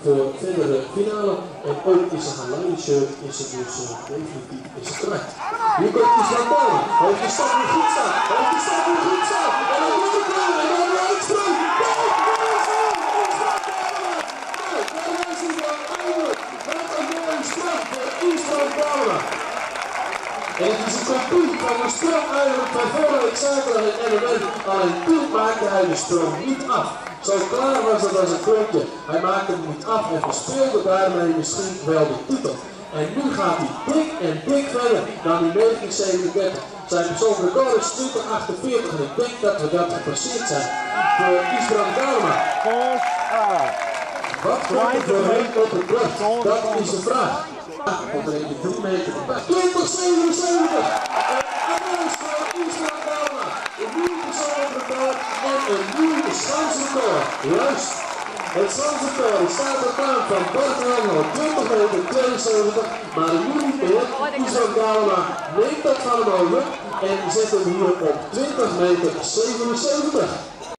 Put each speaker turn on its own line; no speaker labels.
voor verdere finale. En ook is ze gaan leiden is ze dus definitief kwijt. Hier komt die Isran Dalma. Hij heeft de start weer goed staan. En hij wordt er klaar. En dan weer uitsprong. Isran Dalma. En het is een kopie van de sprong eigenlijk van vorige week zaterdag in NMN. Alleen toen maakte hij de sprong niet af. Zo klaar was het als een klontje. Hij maakte hem niet af en verspeelde daarmee misschien wel de titel. En nu gaat hij dik verder dan die 1937. Zijn persoonlijk record is 2048 en ik denk dat we dat gepasseerd zijn. Voor Isran Dalma. Wat komt er voor hem op het blad? Dat is de vraag. Komt er even 3 meter op. 2077! Applaus voor Isran Dalma. Een nieuw persoonlijk record en een nieuw schansrecord. Juist. Het schansrecord staat op naam van Bart Helmond, 20 meter 72, maar nu niet meer. Isran Dalma neemt dat van hem over en zet hem hier op 20 meter 77.